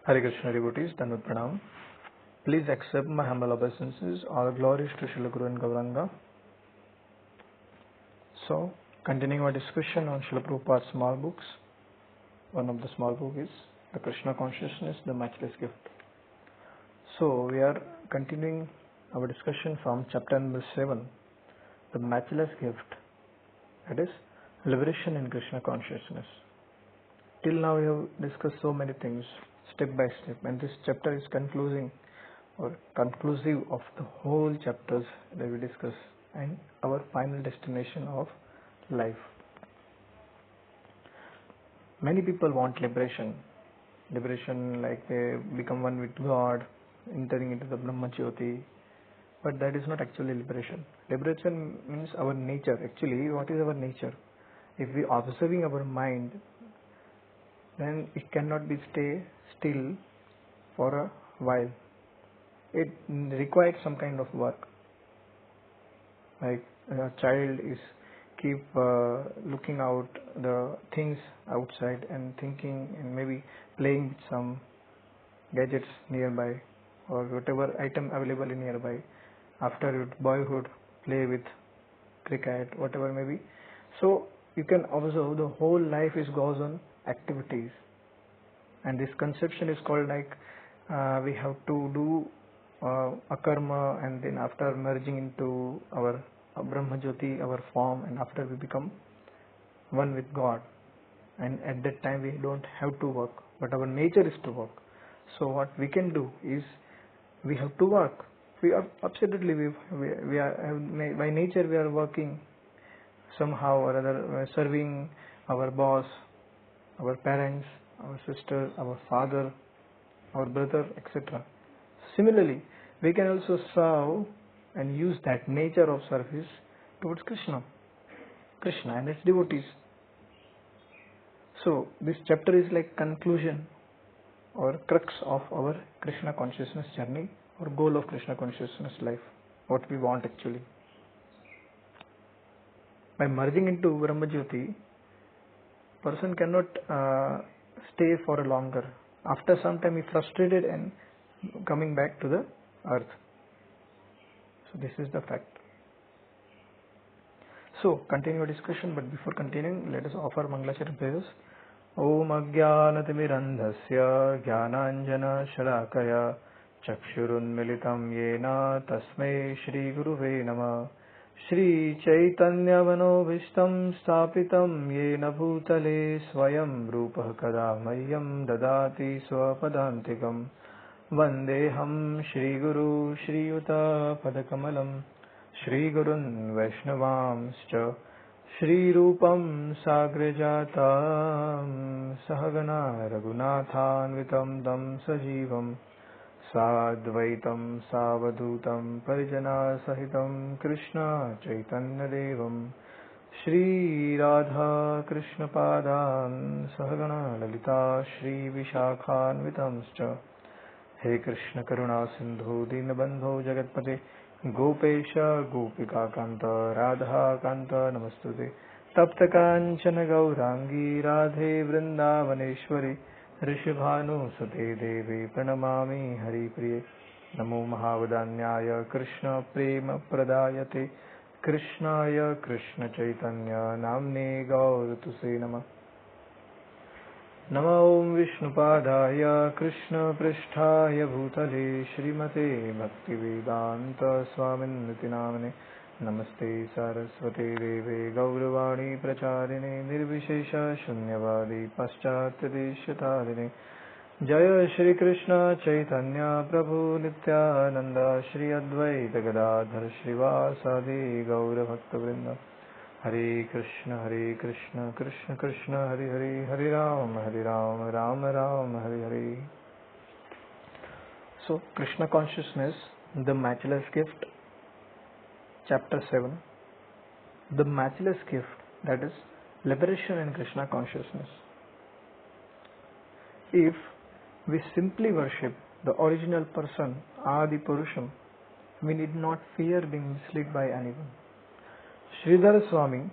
Hare Krishna devotees, Dhanvat Pranam. Please accept my humble obeisances. All glories to Srila Guru and Gauranga. So, continuing our discussion on Srila Prabhupada's small books. One of the small book is the Krsna Consciousness, the Matchless Gift. So, we are continuing our discussion from chapter number 7, the Matchless Gift. That is, Liberation in Krsna Consciousness. Till now we have discussed so many things, step by step, and this chapter is conclusive of the whole chapters that we discuss and our final destination of life. Many people want liberation like they become one with God, entering into the Brahma Jyoti, but that is not actually liberation. Liberation means our nature. Actually, what is our nature? If we are observing our mind, then it cannot be stay still for a while. It requires some kind of work. Like a child is keep looking out the things outside and thinking and maybe playing with some gadgets nearby or whatever item available in nearby. After boyhood, play with cricket, whatever maybe. So you can observe the whole life goes on activities, and this conception is called like we have to do a karma, and then after merging into our Brahma Jyoti, our form, and after we become one with God, and at that time we don't have to work, but our nature is to work. So what we can do is we have to work. We are absolutely we are by nature we are working somehow or other, serving our boss, our parents, our sister, our father, our brother, etc. Similarly, we can also serve and use that nature of service towards Krishna and its devotees. So this chapter is like conclusion or crux of our Krishna consciousness journey or goal of Krishna consciousness life, what we want actually. By merging into Brahma Jyoti, person cannot stay for a longer. After some time he frustrated and coming back to the earth. So this is the fact. So continue our discussion, but before continuing, let us offer Mangalacharan prayers. Om Ajnanatimirandhasya Jnananjana Shalakaya Chakshurunmilitam Yena Tasmai Shri Guruve Namah. Shri Chaitanya Manobhishtam Stapitam Yena Bhutale Swayam Rupah Kada Mahyam Dadati Swapadantikam Vandeham Shri Guru Shri Yuta Padakamalam Shri Gurun Vaishnavamscha Shri Rupam Sagrajatam Sahagana Raghunathanvitam Dam Sajivam Sadvaitam Savadutam Parijana Sahitam Krishna Chaitanya Devam Shri Radha Krishna Padan Sahagana Lalita Shri Vishakhanvitamscha He Krishna Karuna Sindhu Dinabandho Jagatpate Gopesha Gopika Kanta Radha Kanta Namastute Tapta Kanchana Gaurangi Radhe Vrindavaneshwari Rishabhanu Sute Devi Pranamami Hari Priye Namo Mahavadanyaya Krishna Prema Pradayate Krishnaya Krishna Chaitanya Namne Gauratuse Namah Namo Vishnupadaya Krishna Pristhaya Bhutale Srimate Bhaktivedanta Swaminiti Namane Namaste Saraswate Deve Gauravani Pracharine Nirvishesha Shunyavadi Paschatadeshatarine Jaya Shri Krishna Chaitanya Prabhu Nityananda Shri Advaita Gadadhar Srivasadi Gaura Bhakta Vrinda Hare Krishna Krishna Krishna Hare Hare Hare Ram Ram Ram Hare Hare. So Krishna Consciousness, the Matchless Gift, Chapter 7, the Matchless Gift, that is Liberation in Krishna Consciousness. If we simply worship the original person, Adi Purusham, we need not fear being misled by anyone. Sridhar Swami,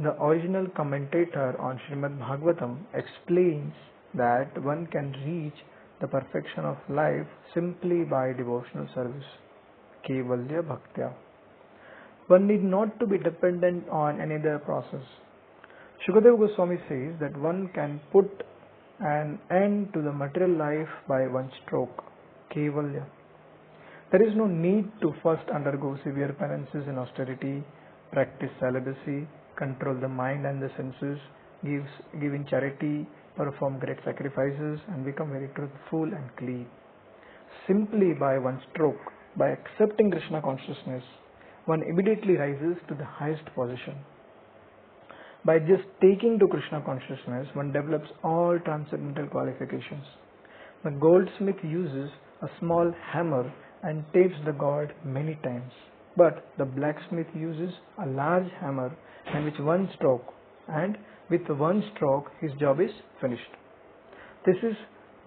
the original commentator on Srimad Bhagavatam, explains that one can reach the perfection of life simply by devotional service. Kevalya Bhaktya. One need not to be dependent on any other process. Shukadeva Goswami says that one can put an end to the material life by one stroke. Kevalya. There is no need to first undergo severe penances in austerity, practice celibacy, control the mind and the senses, give in charity, perform great sacrifices, and become very truthful and clean. Simply by one stroke, by accepting Krishna consciousness, one immediately rises to the highest position. By just taking to Krishna consciousness, one develops all transcendental qualifications. The goldsmith uses a small hammer and tapes the god many times, but the blacksmith uses a large hammer and with one stroke his job is finished. This is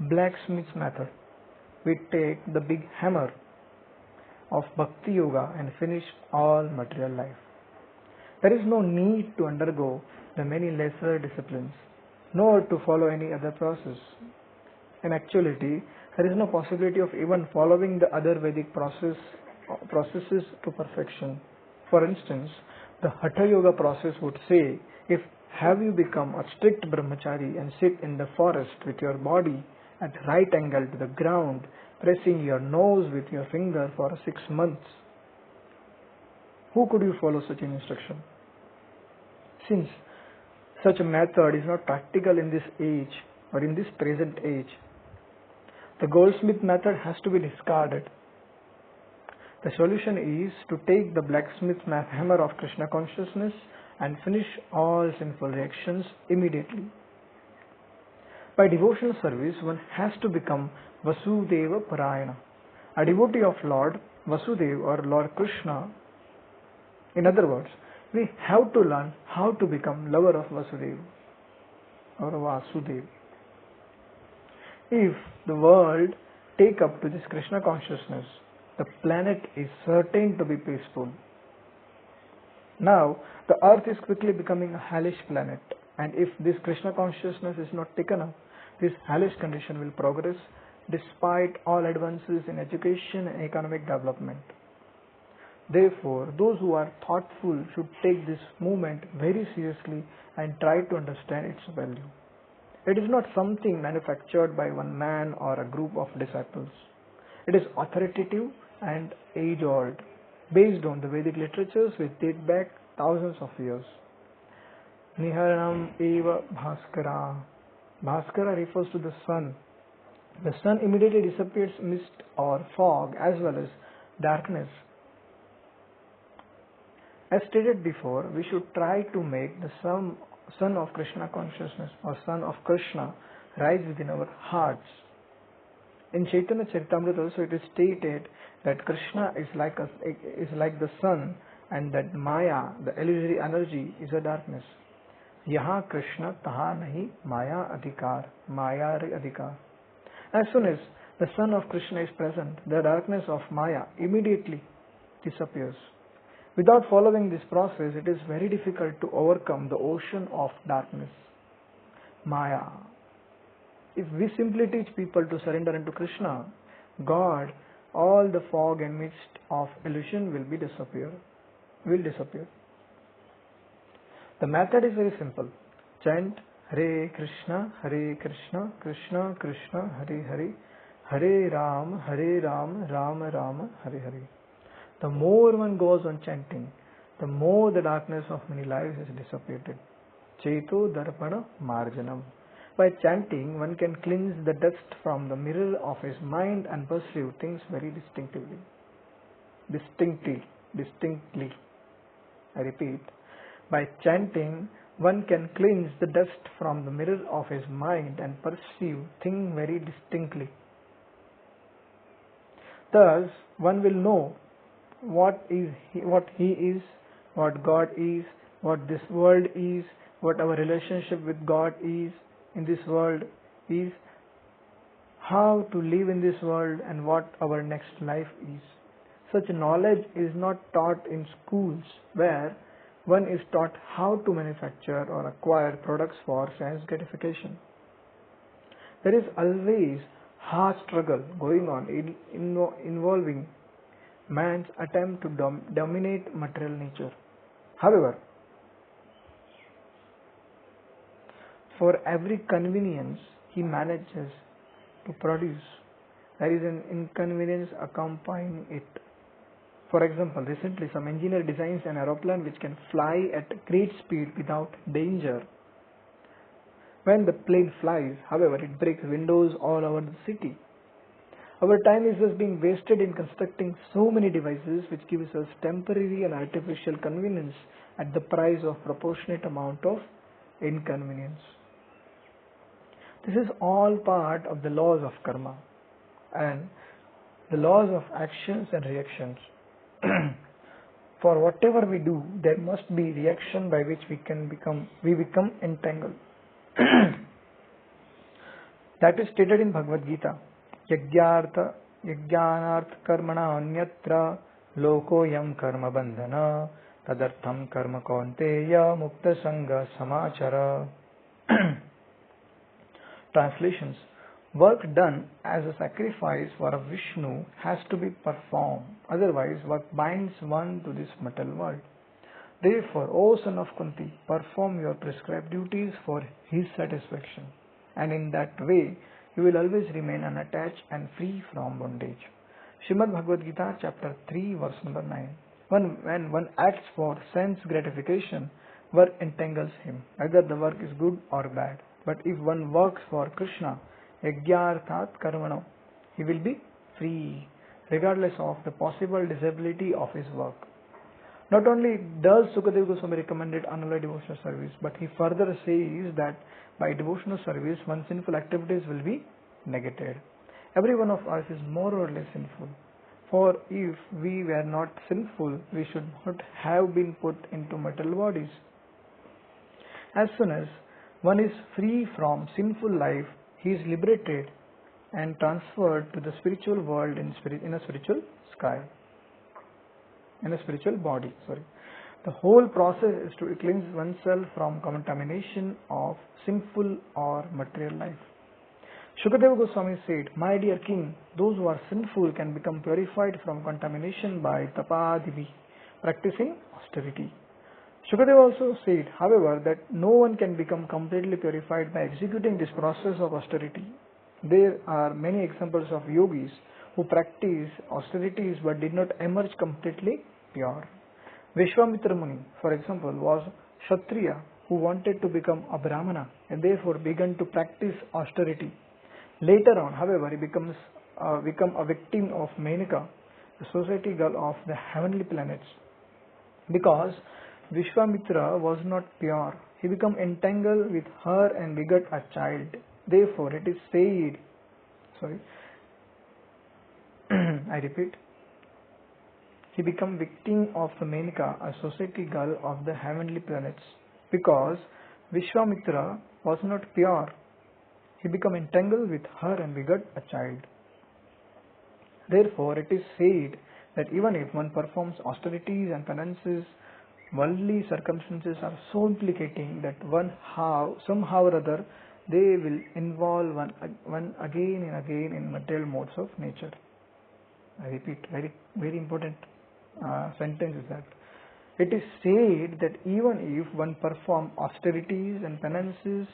blacksmith's method. We take the big hammer of Bhakti Yoga and finish all material life. There is no need to undergo the many lesser disciplines, nor to follow any other process. In actuality, there is no possibility of even following the other Vedic processes to perfection. For instance, the Hatha Yoga process would say, if have you become a strict brahmachari and sit in the forest with your body at right angle to the ground, pressing your nose with your finger for 6 months. Who could you follow such an instruction? Since such a method is not practical in this age or in this present age, the goldsmith method has to be discarded. The solution is to take the blacksmith's hammer of Krishna consciousness and finish all sinful reactions immediately. By devotional service, one has to become Vasudeva Parayana, a devotee of Lord Vasudeva or Lord Krishna. In other words, we have to learn how to become lover of Vasudeva or Vasudeva. If the world take up to this Krishna consciousness, the planet is certain to be peaceful. Now, the earth is quickly becoming a hellish planet, and if this Krishna consciousness is not taken up, this hellish condition will progress despite all advances in education and economic development. Therefore, those who are thoughtful should take this movement very seriously and try to understand its value. It is not something manufactured by one man or a group of disciples. It is authoritative and age-old, based on the Vedic literatures which date back thousands of years. Niharanam eva bhaskara. Bhaskara refers to the sun. The sun immediately disappears mist or fog as well as darkness. As stated before, we should try to make the sun of Krishna consciousness or sun of Krishna rise within our hearts. In Chaitanya Charitamrita also it is stated that Krishna is like the sun and that Maya, the illusory energy, is a darkness. Yaha Krishna taha nahi Maya adhikar, Maya re adhikar. As soon as the sun of Krishna is present, the darkness of Maya immediately disappears. Without following this process, it is very difficult to overcome the ocean of darkness, Maya. If we simply teach people to surrender into Krishna, God, all the fog and mist of illusion will disappear. The method is very simple. Chant Hare Krishna, Krishna Krishna, Hare Hare, Hare Ram, Rama Rama, Hare Hare. The more one goes on chanting, the more the darkness of many lives is dissipated. Cheto Darpana Marjanam. By chanting, one can cleanse the dust from the mirror of his mind and perceive things very distinctly. I repeat, by chanting, one can cleanse the dust from the mirror of his mind and perceive things very distinctly. Thus, one will know what he is, what God is, what this world is, what our relationship with God is in this world is, how to live in this world, and what our next life is. Such knowledge is not taught in schools where one is taught how to manufacture or acquire products for sense gratification. There is always hard struggle going on involving man's attempt to dominate material nature. However, for every convenience he manages to produce, there is an inconvenience accompanying it. For example, recently some engineer designs an aeroplane which can fly at great speed without danger. When the plane flies, however, it breaks windows all over the city. Our time is just being wasted in constructing so many devices which gives us temporary and artificial convenience at the price of proportionate amount of inconvenience. This is all part of the laws of karma and the laws of actions and reactions. For whatever we do, there must be reaction by which we become entangled. That is stated in Bhagavad Gita. Yajnartha karmana anyatra lokoyam karma bandhana tadartham karma kaunteya mukta sangha samachara. Translations. Work done as a sacrifice for a Vishnu has to be performed, otherwise work binds one to this material world. Therefore, O son of Kunti, perform your prescribed duties for his satisfaction, and in that way you will always remain unattached and free from bondage. Srimad Bhagavad Gita chapter 3 verse number 9. When one acts for sense gratification, work entangles him, either the work is good or bad. But if one works for Krishna, yajnarthat karmano, he will be free, regardless of the possible disability of his work. Not only does Sukadeva Goswami recommended unalloyed devotional service, but he further says that by devotional service, one's sinful activities will be negated. Every one of us is more or less sinful. For if we were not sinful, we should not have been put into material bodies. As soon as one is free from sinful life, he is liberated and transferred to the spiritual world in a spiritual sky, in a spiritual body. The whole process is to cleanse oneself from contamination of sinful or material life. Shukadeva Goswami said, "My dear king, those who are sinful can become purified from contamination by tapadivi, practicing austerity." Shukadeva also said, however, that no one can become completely purified by executing this process of austerity. There are many examples of yogis who practiced austerities but did not emerge completely pure. Vishwamitra Muni, for example, was Kshatriya who wanted to become a Brahmana and therefore began to practice austerity. Later on, however, he become a victim of Menaka, the society girl of the heavenly planets. Because Vishwamitra was not pure, he became entangled with her and begot a child. Therefore, it is said, I repeat, he became victim of the Menaka, a society girl of the heavenly planets. Because Vishwamitra was not pure, he became entangled with her and begot a child. Therefore, it is said that even if one performs austerities and penances, worldly circumstances are so implicating that somehow or other they will involve one again and again in material modes of nature. I repeat, very, very important sentence is that. It is said that even if one perform austerities and penances,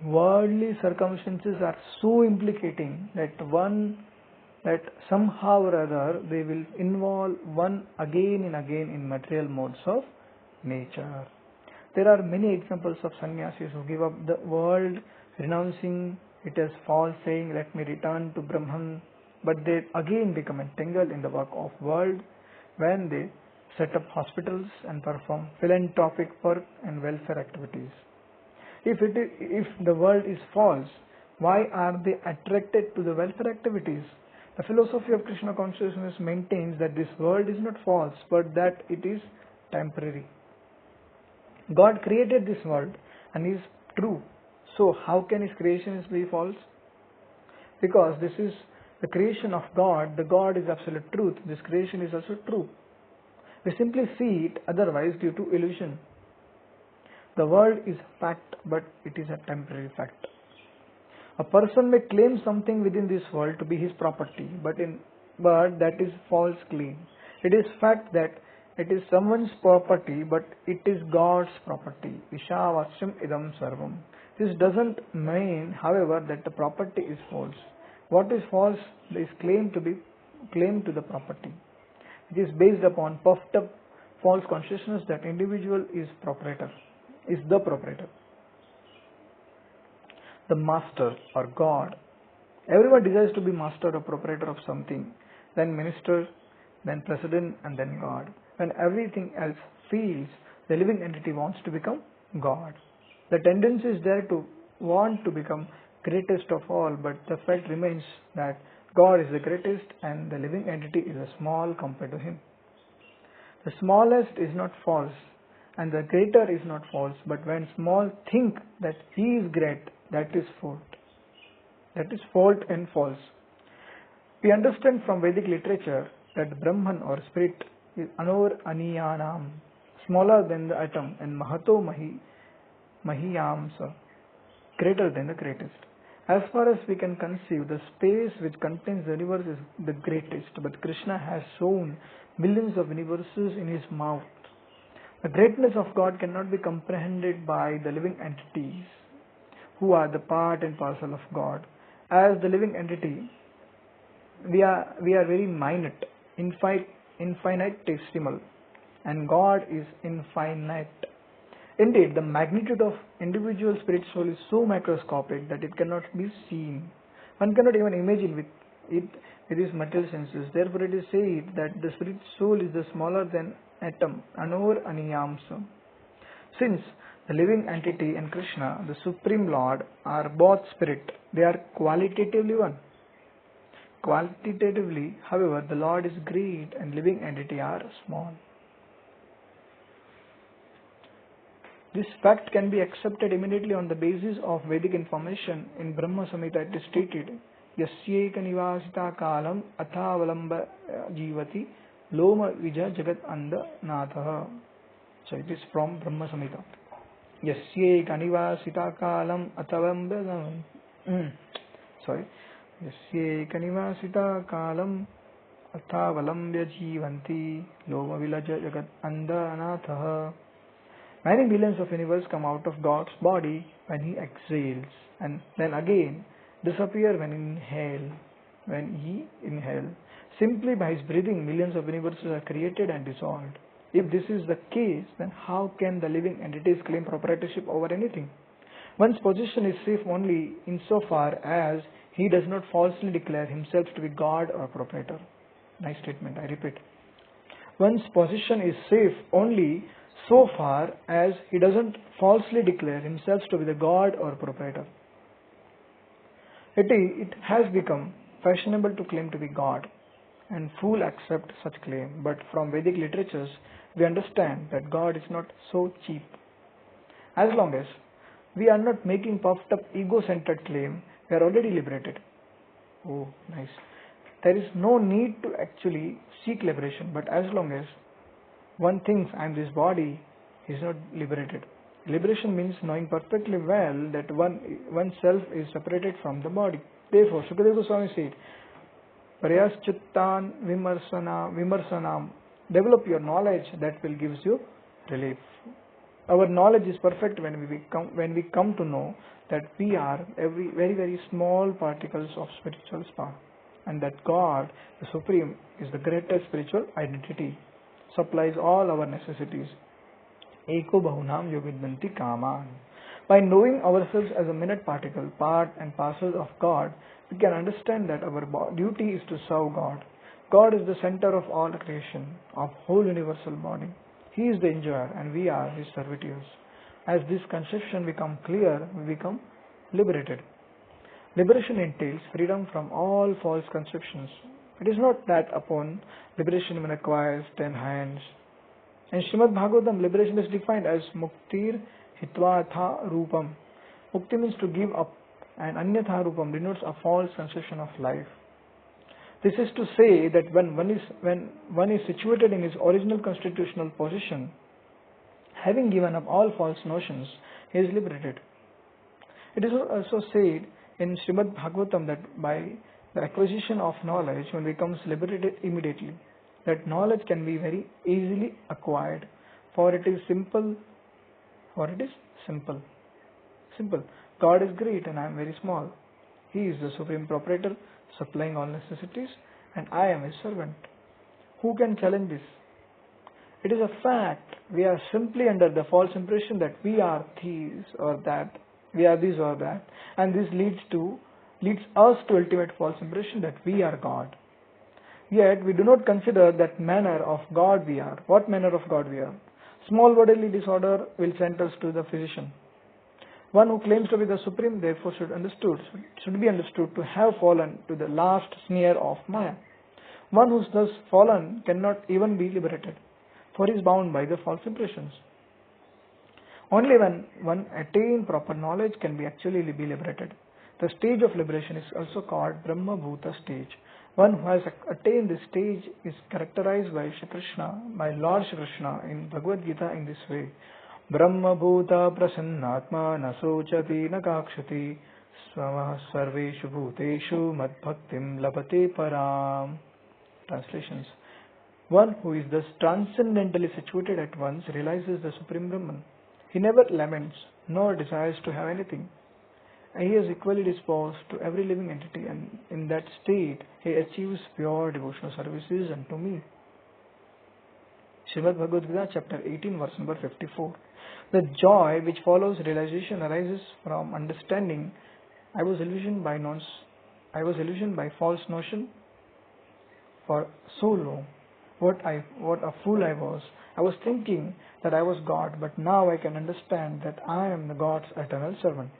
worldly circumstances are so implicating that somehow or other they will involve one again and again in material modes of nature. There are many examples of sannyasis who give up the world, renouncing it as false, saying, "Let me return to Brahman," but they again become entangled in the work of world when they set up hospitals and perform philanthropic work and welfare activities. If the world is false, why are they attracted to the welfare activities? The philosophy of Krsna Consciousness maintains that this world is not false, but that it is temporary. God created this world and is true. So how can his creations be false? Because this is the creation of God. The God is absolute truth. This creation is also true. We simply see it otherwise due to illusion. The world is fact, but it is a temporary fact. A person may claim something within this world to be his property, but that is false claim. It is fact that it is someone's property, but it is God's property. Ishavasyam idam sarvam. This doesn't mean, however, that the property is false. What is false is claim to the property. It is based upon puffed up false consciousness that individual is the proprietor, the master or God. Everyone desires to be master or proprietor of something, then minister, then president, and then God. When everything else fails, the living entity wants to become God. The tendency is there to want to become greatest of all, but the fact remains that God is the greatest and the living entity is small compared to Him. The smallest is not false and the greater is not false, but when small think that he is great, that is fault. That is fault and false. We understand from Vedic literature that Brahman or spirit is anor aniyanam, smaller than the atom, and mahato mahiyamsa, greater than the greatest. As far as we can conceive, the space which contains the universe is the greatest, but Krishna has shown millions of universes in his mouth. The greatness of God cannot be comprehended by the living entities who are the part and parcel of God. As the living entity, we are very minute, infinitesimal, and God is infinite. Indeed, the magnitude of individual spirit soul is so macroscopic that it cannot be seen. One cannot even imagine with his material senses. Therefore, it is said that the spirit soul is the smaller than atom, anor aniyamsa. Since the living entity and Krishna, the Supreme Lord, are both spirit, they are qualitatively one. Quantitatively, however, the Lord is great and living entity are small. This fact can be accepted immediately on the basis of Vedic information. In Brahma Samhita it is stated, Yasyeka nivasita kalam athavalamba jivati loma vija jagat anda natha. So it is from Brahma Samhita. Yasyeka nivasita kalam athavalamba Yasyeka nivasita kalam athavalambya jivanti loma vilaja jagat anda natha. Many billions of universe come out of God's body when He exhales, and then again disappear when He inhales. Simply by His breathing, millions of universes are created and dissolved. If this is the case, then how can the living entities claim proprietorship over anything? One's position is safe only insofar as he does not falsely declare himself to be God or proprietor. Nice statement, I repeat. One's position is safe only so far as he doesn't falsely declare himself to be the God or proprietor. It has become fashionable to claim to be God, and fools accept such claim. But from Vedic literatures, we understand that God is not so cheap. As long as we are not making puffed up ego-centered claim, we are already liberated. Oh, nice. There is no need to actually seek liberation, but as long as one thinks I am this body, he is not liberated. Liberation means knowing perfectly well that oneself is separated from the body. Therefore, Sukadeva Goswami said, Prayaschittan vimarsanam. Develop your knowledge that will give you relief. Our knowledge is perfect when we come to know that we are very, very small particles of spiritual spark, and that God, the Supreme, is the greatest spiritual identity, supplies all our necessities. Eko bahunam yovidvanti kaman. By knowing ourselves as a minute particle, part and parcel of God, we can understand that our duty is to serve God. God is the center of all creation, of whole universal body. He is the enjoyer and we are His servitors. As this conception becomes clear, we become liberated. Liberation entails freedom from all false conceptions. It is not that upon liberation one acquires 10 hands. In Srimad Bhagavatam, liberation is defined as muktir hitvatha rupam. Mukti means to give up, and anyatha rupam denotes a false conception of life. This is to say that when one is situated in his original constitutional position, Having given up all false notions, he is liberated. It is also said in Srimad Bhagavatam that by the acquisition of knowledge, one becomes liberated immediately. That knowledge can be very easily acquired, for it is simple. For it is simple. Simple. God is great and I am very small. He is the supreme proprietor, supplying all necessities, and I am his servant. Who can challenge this? It is a fact. We are simply under the false impression that we are thieves or that we are this or that, and this leads us to ultimate false impression that we are God. Yet we do not consider that manner of God we are. What manner of God we are? Small bodily disorder will send us to the physician. One who claims to be the supreme therefore should be understood to have fallen to the last snare of Maya. One who is thus fallen cannot even be liberated, for he is bound by the false impressions. Only when one attains proper knowledge can be actually be liberated. The stage of liberation is also called Brahma Bhuta stage. One who has attained this stage is characterized by Lord Shri Krishna in Bhagavad Gita in this way. Brahma Bhuta Prasannatma na sochati na kakshati swamah sarveshu bhuteshu madbhaktim labate param. Translations. One who is thus transcendently situated at once realizes the Supreme Brahman. He never laments nor desires to have anything. He is equally disposed to every living entity, and in that state he achieves pure devotional services unto me. Srimad Bhagavad Gita chapter 18 verse number 54. The joy which follows realization arises from understanding I was illusioned by false notion for so long. What a fool I was. I was thinking that I was God, but now I can understand that I am the God's eternal servant.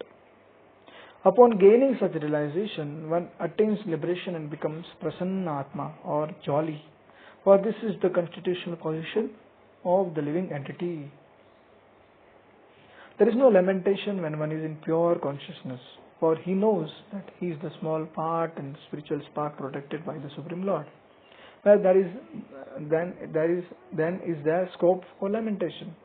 Upon gaining such realization, one attains liberation and becomes Prasanna Atma or jolly, for this is the constitutional position of the living entity. There is no lamentation when one is in pure consciousness, for he knows that he is the small part and spiritual spark protected by the Supreme Lord. Well, then is there scope for lamentation?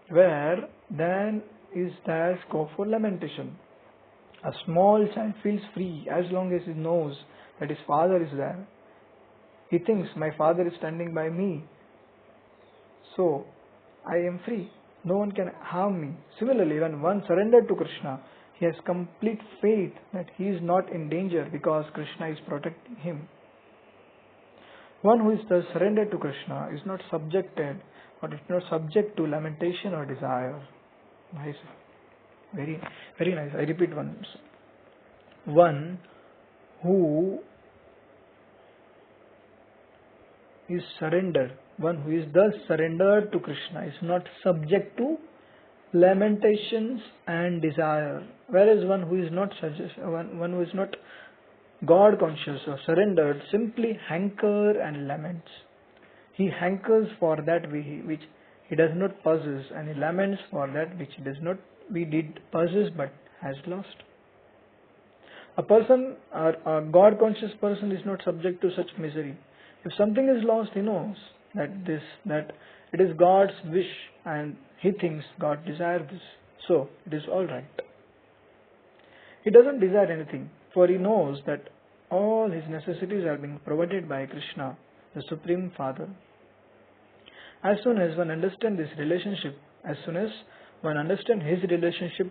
Where then is there scope for lamentation? A small child feels free as long as he knows that his father is there. He thinks, my father is standing by me, so I am free. No one can harm me. Similarly, when one surrendered to Krishna, he has complete faith that he is not in danger because Krishna is protecting him. One who is thus surrendered to Krishna is not subject to lamentation or desire. Nice. Very, very nice. I repeat once. One who is thus surrendered to Krishna is not subject to lamentations and desire, whereas one who is not God conscious or surrendered simply hankers and laments. He hankers for that which he does not possess, and he laments for that which he did possess but has lost. A God conscious person is not subject to such misery. If something is lost, he knows that it is God's wish, and he thinks God desires this, so it is all right. He doesn't desire anything, for he knows that all his necessities are being provided by Krishna, the Supreme Father. As soon as one understands his relationship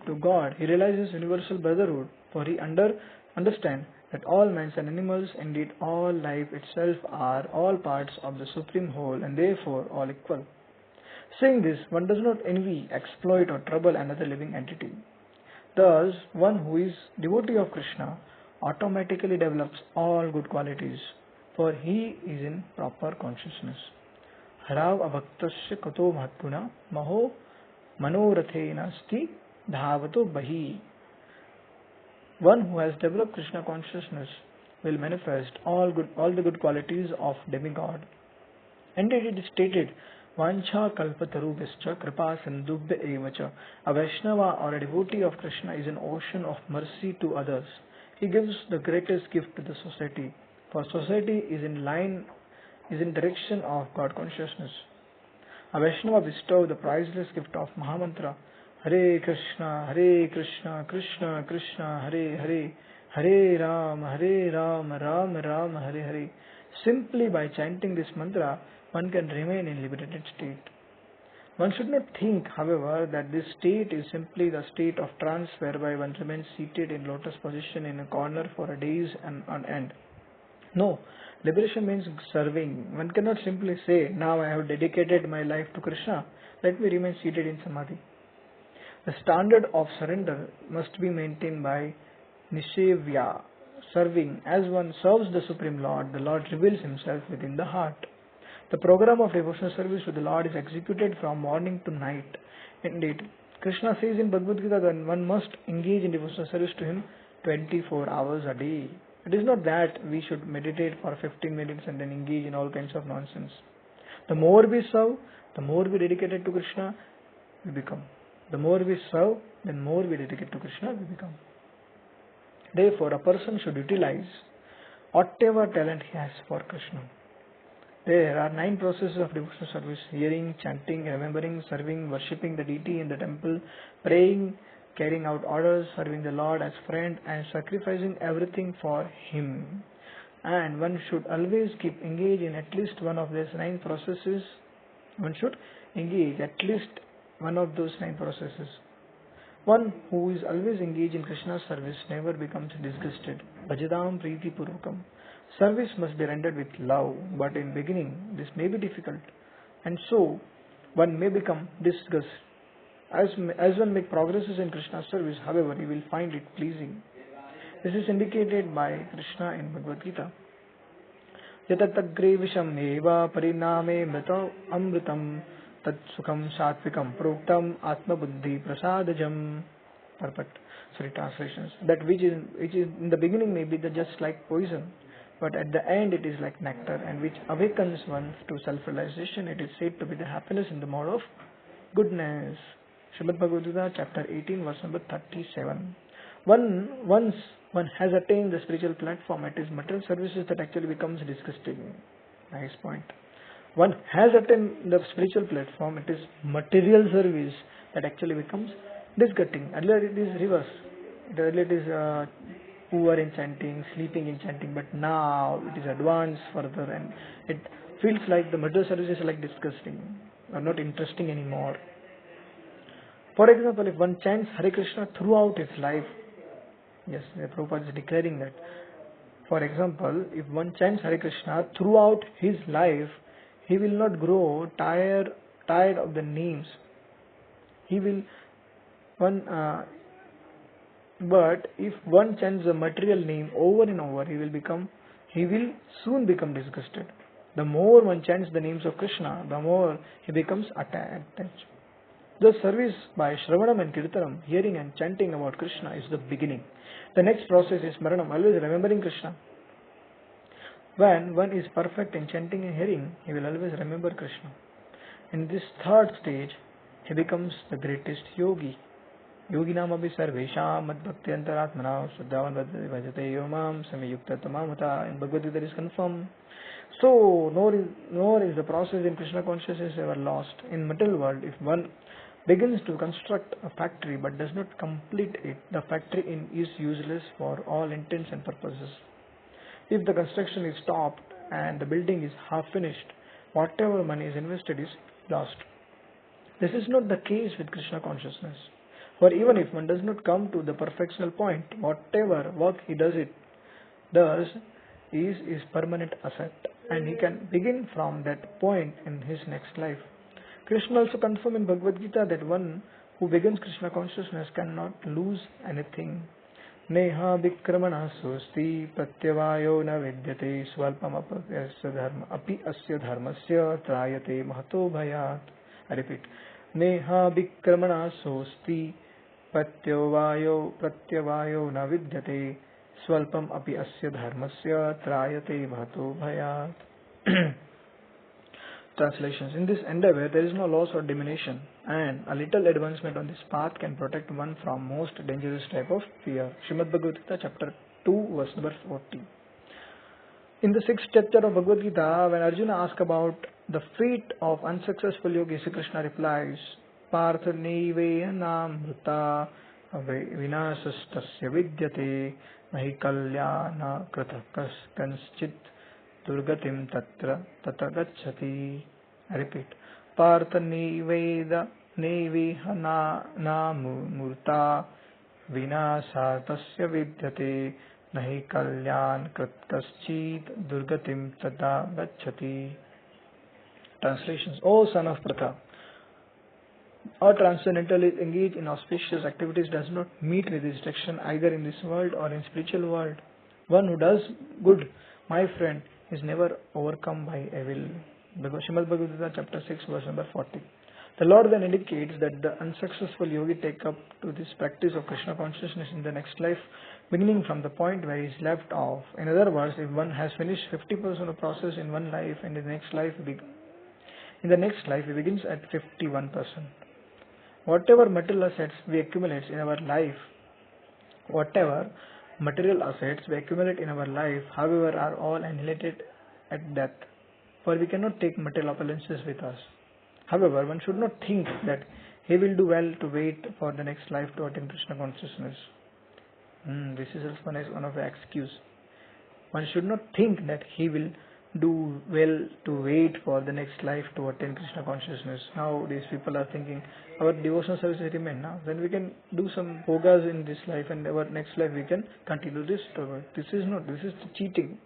to God, he realizes universal brotherhood, for he understands that all men and animals, indeed all life itself, are all parts of the Supreme Whole and therefore all equal. Saying this, one does not envy, exploit or trouble another living entity. Thus, one who is devotee of Krishna automatically develops all good qualities, for he is in proper consciousness. Harav avaktasya kato bhatguna maho manorathena asti dhavato bahi. One who has developed Krishna consciousness will manifest all the good qualities of demigod. Indeed, it is stated, Vancha kalpatarubhascha kripa sindubhya evacha. A Vaishnava or a devotee of Krishna is an ocean of mercy to others. He gives the greatest gift to the society, for society is in direction of God consciousness. A Vaishnava bestowed the priceless gift of Mahamantra, Hare Krishna, Krishna Krishna, Hare Hare, Hare Ram, Ram Ram, Hare Hare. Simply by chanting this mantra, one can remain in liberated state. One should not think, however, that this state is simply the state of trance whereby one remains seated in lotus position in a corner for days and on end. No, liberation means serving. One cannot simply say, now I have dedicated my life to Krishna, let me remain seated in samadhi. The standard of surrender must be maintained by Nishevya, serving. As one serves the Supreme Lord, the Lord reveals himself within the heart. The program of devotional service to the Lord is executed from morning to night. Indeed, Krishna says in Bhagavad Gita that one must engage in devotional service to him 24 hours a day. It is not that we should meditate for 15 minutes and then engage in all kinds of nonsense. The more we serve, the more we dedicated to Krishna we become. The more we serve, the more we dedicate to Krishna we become. Therefore, a person should utilize whatever talent he has for Krishna. There are 9 processes of devotional service: hearing, chanting, remembering, serving, worshipping the deity in the temple, praying, carrying out orders, serving the Lord as friend, and sacrificing everything for Him. And one should always keep engaged in at least one of these 9 processes. One should engage at least one of those 9 processes. One who is always engaged in Krishna's service never becomes disgusted. Bhajadam Priti Purvakam. Service must be rendered with love, but in beginning this may be difficult, and so one may become disgusted. As one makes progresses in Krishna's service, however, he will find it pleasing. This is indicated by Krishna in Bhagavad Gita. Yatatagre visham eva pariname mrita amritam tat sukham satvikam proktam atma buddhi prasadajam. Perfect. Sorry, translations. That which is in the beginning may be just like poison, but at the end it is like nectar, and which awakens one to self-realization. It is said to be the happiness in the mode of goodness. Srimad Bhagavad Gita, chapter 18, verse number 37. Once one has attained the spiritual platform, it is material services that actually becomes disgusting. Nice point. One has attained the spiritual platform, it is material service that actually becomes disgusting. Earlier it is reverse. Earlier it is poor in chanting, sleeping in chanting, but now it is advanced further, and it feels like the material services are like disgusting or not interesting anymore. For example, if one chants Hare Krishna throughout his life, yes, the Prabhupada is declaring that. For example, if one chants Hare Krishna throughout his life, he will not grow tired of the names. But if one chants the material name over and over, he will soon become disgusted. The more one chants the names of Krishna, the more he becomes attached. The service by Shravanam and Kirtanam, hearing and chanting about Krishna, is the beginning. The next process is Smaranam, always remembering Krishna. When one is perfect in chanting and hearing, he will always remember Krishna. In this third stage, he becomes the greatest yogi. Yoginam abhi sarvesham madbhakti antaratmana shuddhavan bhajate yomam samyukta tamamata. In Bhagavad Gita it is confirmed. So, nor is the process in Krishna consciousness ever lost. In material world, if one begins to construct a factory but does not complete it, the factory is useless for all intents and purposes. If the construction is stopped and the building is half finished, whatever money is invested is lost. This is not the case with Krishna consciousness. For even if one does not come to the perfectional point, whatever work he does is permanent asset, and he can begin from that point in his next life. Krishna also confirmed in Bhagavad Gita that one who begins Krishna consciousness cannot lose anything. Neha vikramana sosti pratyavayo na vidyate swalpam api asya dharmasya trayate mahato bhayat. I repeat. Neha vikramana sosti pratyavayo na vidyate swalpam api asya dharmasya trayate mahato bhayat. Translations. In this endeavor, there is no loss or diminution, and a little advancement on this path can protect one from most dangerous type of fear. Srimad Bhagavad Gita, chapter 2, verse number 40. In the 6th chapter of Bhagavad Gita, when Arjuna asked about The fate of unsuccessful yogi, Sri Krishna replies, Partha naiveyanam mruta vinasastasya vidyate nahi kalyana kratakas kanschit durgatim tatra tatagacchati. I repeat, Partha naiveyanam murta vinasastasya vidyate nahi kalyan krataschit durgatim tatagacchati. Translations: O son of Pratha, our transcendental is engaged in auspicious activities does not meet with destruction either in this world or in spiritual world. One who does good, my friend, is never overcome by evil. Srimad Bhagavad Gita chapter 6 verse number 40. The Lord then indicates that the unsuccessful yogi take up to this practice of Krishna consciousness in the next life, beginning from the point where he is left off. In other words, if one has finished 50% of process in one life and in the next life he begins at 51%. Whatever material assets we accumulate in our life, however, are all annihilated at death, for we cannot take material appearances with us. However, one should not think that he will do well to wait for the next life to attain Krishna consciousness. This is also one of the excuse. One should not think that he will do well to wait for the next life to attain Krishna consciousness. Now these people are thinking our devotional service remain now, then we can do some bhogas in this life and our next life we can continue this. This is cheating.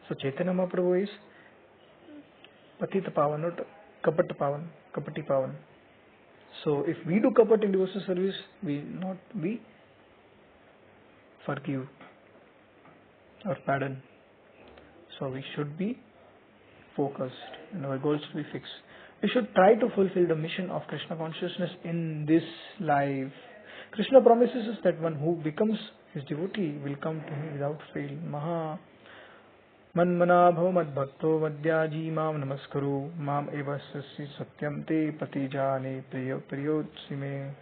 So Chaitanya Mahaprabhu is Patita Pavan, not Kapata Pavan, Kapati Pavan. So if we do kapat in devotional service, we not be forgive or pardon. So we should be focused and our goals to be fixed. We should try to fulfill the mission of Krishna consciousness in this life. Krishna promises us that one who becomes his devotee will come to him without fail. Manmana bhava mad bhakto madhyaji mam namaskaru mam evasasya satyam te patijane priyotsime.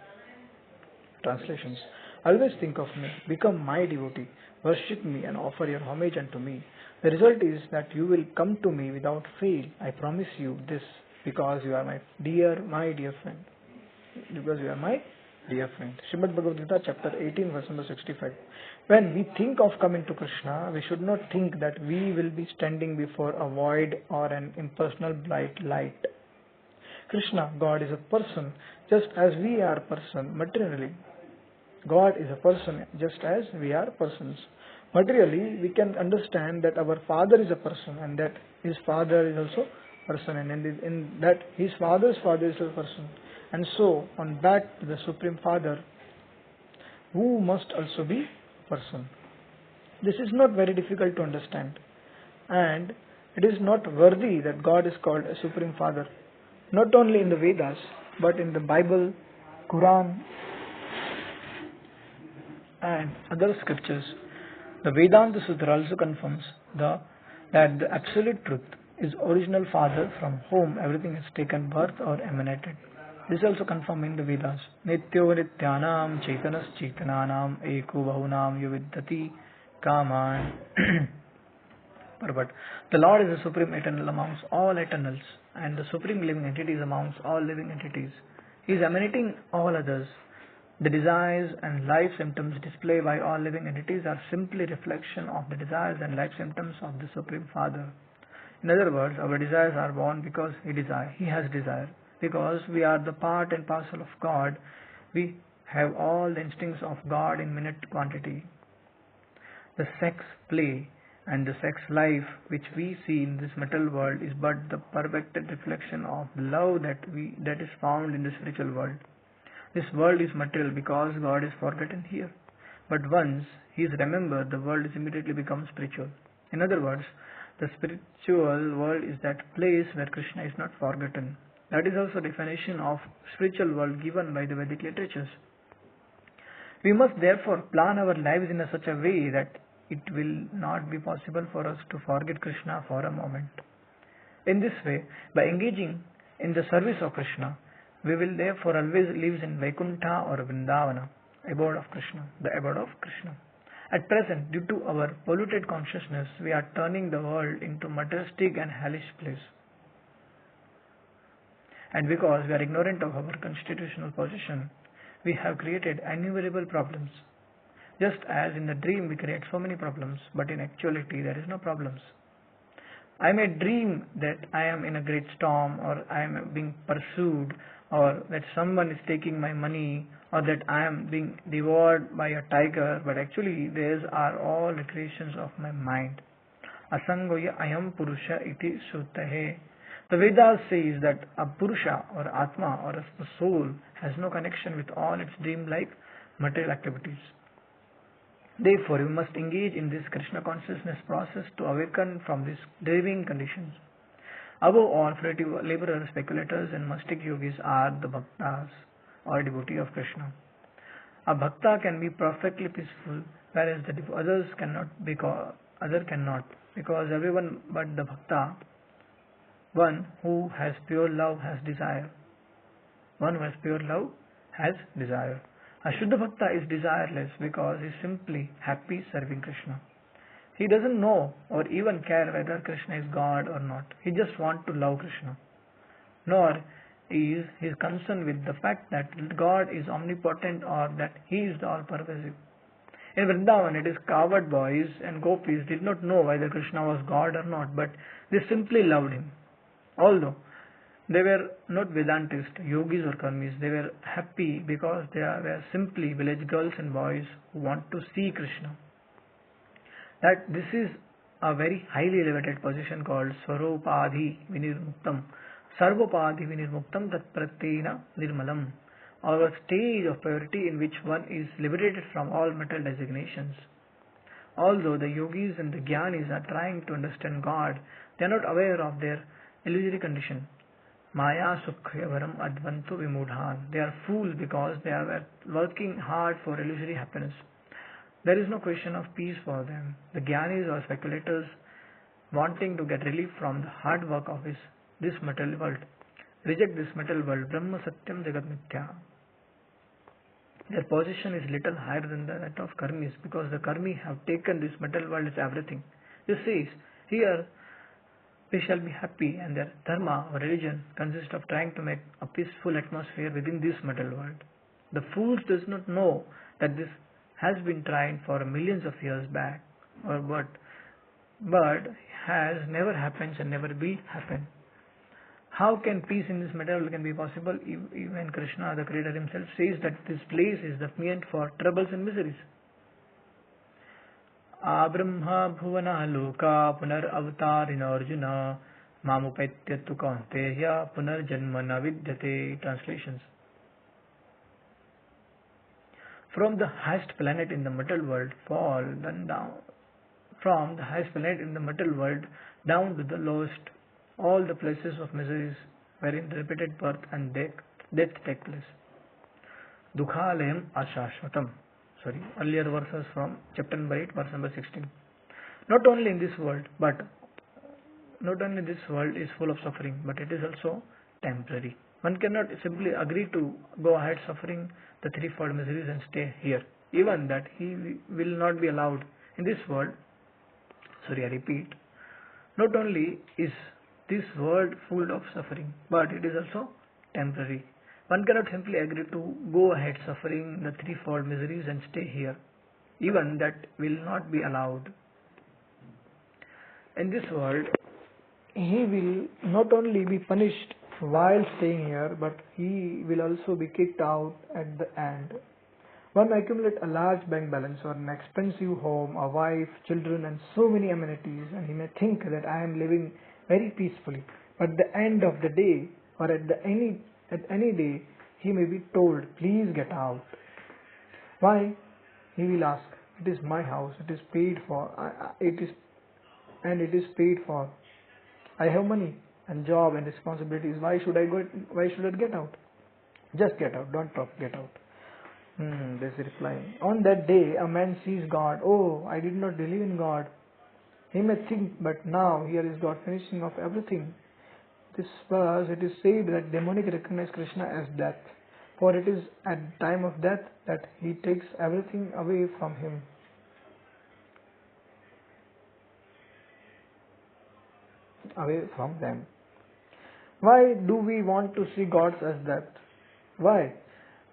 Translations: Always think of me, become my devotee, worship me and offer your homage unto me. The result is that you will come to me without fail. I promise you this because you are my dear friend. Because you are my dear friend. Srimad Bhagavad Gita chapter 18 verse number 65. When we think of coming to Krishna, we should not think that we will be standing before a void or an impersonal bright light. Krishna, God, is a person just as we are person materially. God is a person just as we are persons. Materially, we can understand that our father is a person and that his father is also a person and in that his father's father is a person. And so on back to the Supreme Father, who must also be a person. This is not very difficult to understand, and it is not worthy that God is called a Supreme Father, not only in the Vedas but in the Bible, Quran and other scriptures. The Vedanta Sutra also confirms that the absolute truth is original Father from whom everything has taken birth or emanated. This is also confirmed in the Vedas. Nityo nityanam chaitanas chaitananam eko bahunam yuviddhati kaman. But the Lord is the supreme eternal amongst all eternals and the supreme living entity is amongst all living entities. He is emanating all others. The desires and life symptoms displayed by all living entities are simply reflection of the desires and life symptoms of the Supreme Father. In other words, our desires are born because He has desire. Because we are the part and parcel of God, we have all the instincts of God in minute quantity. The sex play and the sex life which we see in this material world is but the perfected reflection of the love that is found in the spiritual world. This world is material because God is forgotten here. But once He is remembered, the world is immediately becomes spiritual. In other words, the spiritual world is that place where Krishna is not forgotten. That is also definition of spiritual world given by the Vedic literatures. We must therefore plan our lives in such a way that it will not be possible for us to forget Krishna for a moment. In this way, by engaging in the service of Krishna, we will therefore always live in Vaikuntha or Vrindavana, abode of Krishna, the abode of Krishna. At present, due to our polluted consciousness, we are turning the world into materialistic and hellish place. And because we are ignorant of our constitutional position, we have created innumerable problems. Just as in the dream we create so many problems, but in actuality there is no problems. I may dream that I am in a great storm, or I am being pursued, or that someone is taking my money, or that I am being devoured by a tiger, but actually these are all the creations of my mind. Asangoya ayam purusha iti sutahe. The Vedas says that a purusha or atma or a soul has no connection with all its dream-like material activities. Therefore, we must engage in this Krsna consciousness process to awaken from these dreaming conditions. Above all, fruitive laborers, speculators and mystic yogis are the bhaktas or devotee of Krishna. A bhakta can be perfectly peaceful, whereas the others cannot, because everyone but the bhakta, one who has pure love, has desire. One who has pure love has desire. A Shuddha Bhakta is desireless because he is simply happy serving Krishna. He doesn't know or even care whether Krishna is God or not. He just wants to love Krishna. Nor is he concerned with the fact that God is omnipotent or that he is the all-pervasive. In Vrindavan, it is cowherd boys and gopis did not know whether Krishna was God or not, but they simply loved him. Although they were not Vedantists, yogis or karmis, they were happy because they were simply village girls and boys who want to see Krishna. That this is a very highly elevated position called Swaropadhi Vinirmuktam, Sarvopadhi Vinirmuktam Tatpratyena Nirmalam, or a stage of purity in which one is liberated from all material designations. Although the yogis and the jnanis are trying to understand God, they are not aware of their illusory condition. Maya Sukhyavaram Advantu Vimudhan. They are fools because they are working hard for illusory happiness. There is no question of peace for them. The jnanis or speculators wanting to get relief from the hard work of this material world reject this material world. Brahma Satyam Jagat Mithya. Their position is little higher than that of karmis because the karmi have taken this material world as everything. This says, here we shall be happy, and their dharma or religion consists of trying to make a peaceful atmosphere within this material world. The fools does not know that this has been tried for millions of years back, but has never happened and never will happen. How can peace in this material can be possible? Even Krishna, the Creator himself, says that this place is the meant for troubles and miseries. Abrahma bhuvana loka punar avatarina arjuna mamupatyatu kaunteya punar janmana vidyate. Translations. From the highest planet in the material world down to the lowest, all the places of miseries wherein repeated birth and death take place. Dukhalayam ashashvatam. Earlier verses from chapter number 8, verse number 16. Not only this world is full of suffering, but it is also temporary. One cannot simply agree to go ahead suffering the threefold miseries and stay here. Even that he will not be allowed in this world. I repeat. Not only is this world full of suffering, but it is also temporary. One cannot simply agree to go ahead suffering the threefold miseries and stay here. Even that will not be allowed. In this world, he will not only be punished while staying here, but he will also be kicked out at the end. One accumulates a large bank balance or an expensive home, a wife, children and so many amenities, and he may think that I am living very peacefully. But at the end of the day, or at any day, he may be told, please get out. Why? He will ask, it is my house, it is paid for, it is paid for. I have money and job and responsibilities. Why should I get out? Just get out, don't talk, get out. This is replying. On that day, a man sees God. Oh, I did not believe in God. He may think, but now here is God finishing off everything. This verse, it is said that demonic recognize Krishna as death, for it is at the time of death that he takes everything away from him. Away from them. Why do we want to see gods as that? Why?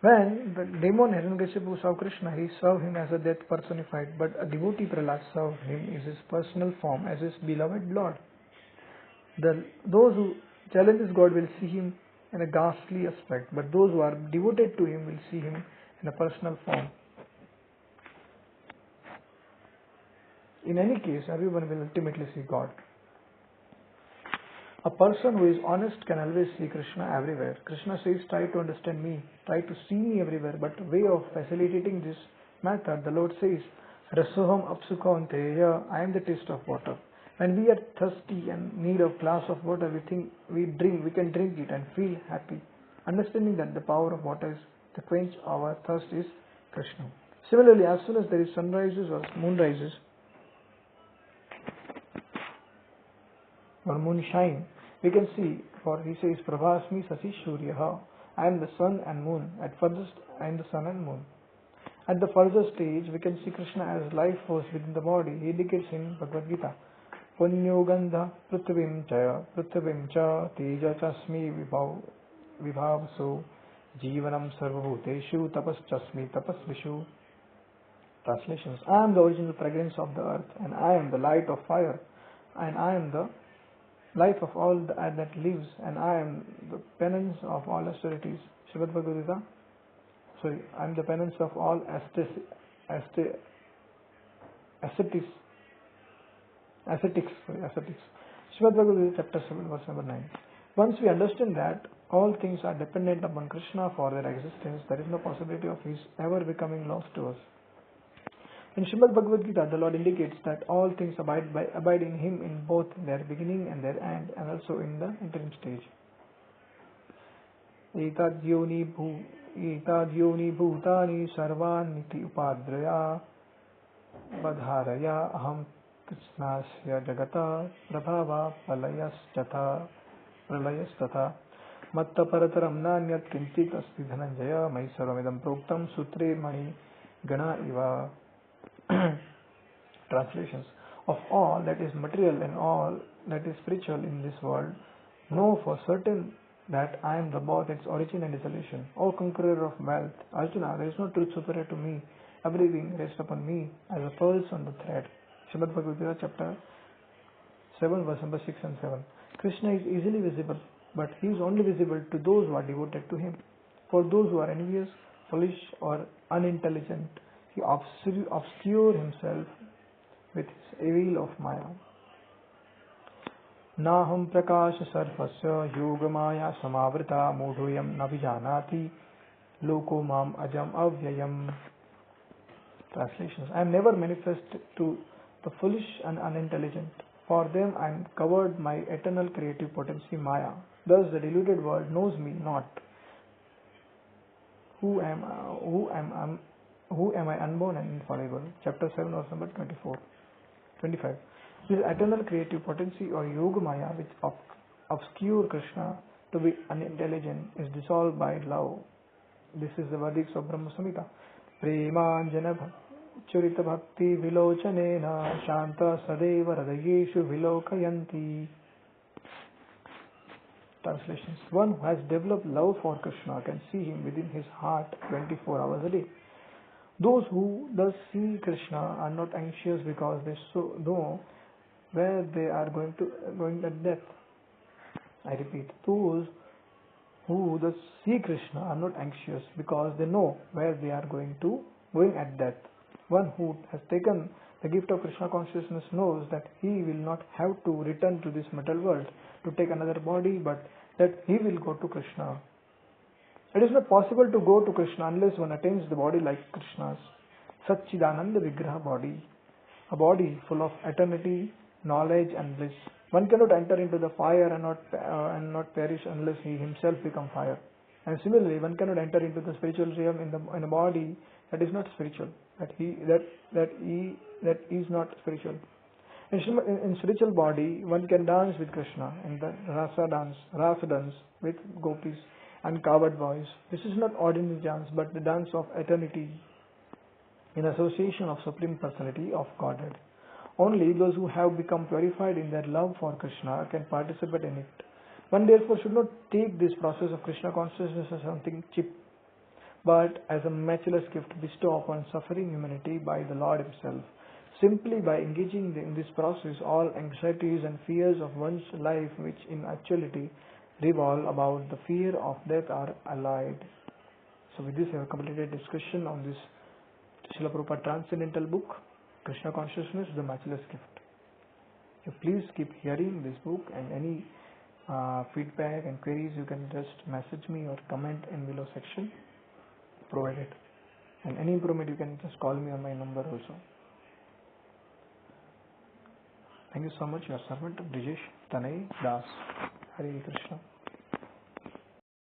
When the demon Hiranyakashipu saw Krishna, he saw him as a death personified, but a devotee Prahlad saw him as his personal form, as his beloved Lord. Those who challenge this God will see him in a ghastly aspect, but those who are devoted to him will see him in a personal form. In any case, everyone will ultimately see God. A person who is honest can always see Krishna everywhere. Krishna says, try to understand me, try to see me everywhere, but way of facilitating this method, the Lord says, Rasoham apsukaunteya, I am the taste of water. When we are thirsty and need a glass of water, we think we can drink it and feel happy. Understanding that the power of water is to quench our thirst is Krishna. Similarly, as soon as there is sunrises or moon rises, or moonshine, we can see, for he says, Prabhasmi Sasi Shuryaha, I am the sun and moon. At furthest, I am the sun and moon. At the further stage, we can see Krishna as life force within the body. He indicates in Bhagavad Gita, Punyo Gandha Prithvim Cha Teja Chasmi Vibhavso Jivanam Sarvabhuteshu Tapas Chasmi Tapasvishu. Translations: I am the original fragrance of the earth, and I am the light of fire, and I am the life of all that lives, and I am the penance of all austerities. Srimad Bhagavad Gita. I am the penance of all ascetics. Srimad Bhagavad Gita, chapter 7, verse number 9. Once we understand that all things are dependent upon Krishna for their existence, there is no possibility of his ever becoming lost to us. In Srimad Bhagavad Gita, the Lord indicates that all things abide in Him in both their beginning and their end, and also in the interim stage. Etadyoni bhutani sarvaniti upadraya badharaya aham krishnasya jagata prabhava pralayastata matta parataram nanyat kinchit asti dhananjaya mai sarvamidam proktam sutre mani gana iva. Translations: of all that is material and all that is spiritual in this world, know for certain that I am the both its origin and dissolution. O conqueror of wealth, Arjuna, there is no truth superior to me. Everything rests upon me as a pulse on the thread. Srimad Bhagavad Gita, chapter 7, verse number 6 and 7. Krishna is easily visible, but he is only visible to those who are devoted to him. For those who are envious, foolish, or unintelligent, he obscures himself with his veil of Maya. Naham prakasha sarvasya yoga maya samavrita mudhoyam navijanati loko mam ajam avyayam. Translations: I am never manifest to the foolish and unintelligent. For them I am covered my eternal creative potency Maya. Thus the deluded world knows me not. Who am I unborn and infallible? Chapter 7, verse number 25. This eternal creative potency or Yoga Maya, which obscure Krishna to be unintelligent, is dissolved by love. This is the verdicts of Brahma Samhita. Premanjana Churita Bhakti Vilochanena Shanta Sadeva Radayeshu Vilokayanti. Translations: one who has developed love for Krishna can see him within his heart 24 hours a day. Those who thus see Krishna are not anxious because they know where they are going at death. I repeat, those who thus see Krishna are not anxious because they know where they are going at death. One who has taken the gift of Krishna consciousness knows that he will not have to return to this material world to take another body, but that he will go to Krishna. It is not possible to go to Krishna unless one attains the body like Krishna's Satchidananda Vigraha body, a body full of eternity, knowledge and bliss. One cannot enter into the fire and not perish unless he himself become fire. And similarly, one cannot enter into the spiritual realm in a body that is not spiritual, that is not spiritual. In spiritual body, one can dance with Krishna in the rasa dance with gopis and coward boys. This is not ordinary dance, but the dance of eternity in association of Supreme Personality of Godhead. Only those who have become purified in their love for Krishna can participate in it. One therefore should not take this process of Krishna consciousness as something cheap, but as a matchless gift bestowed upon suffering humanity by the Lord Himself. Simply by engaging in this process, all anxieties and fears of one's life, which in actuality revolve about the fear of death, are allayed. So with this, I have completed discussion on this Srila Prabhupada transcendental book, Krishna Consciousness, the Matchless Gift. So please keep hearing this book, and any feedback and queries, you can just message me or comment in below section provided. And any improvement, you can just call me on my number also. Thank you so much. Your servant Brijesh Tanai Das. Hare Krishna.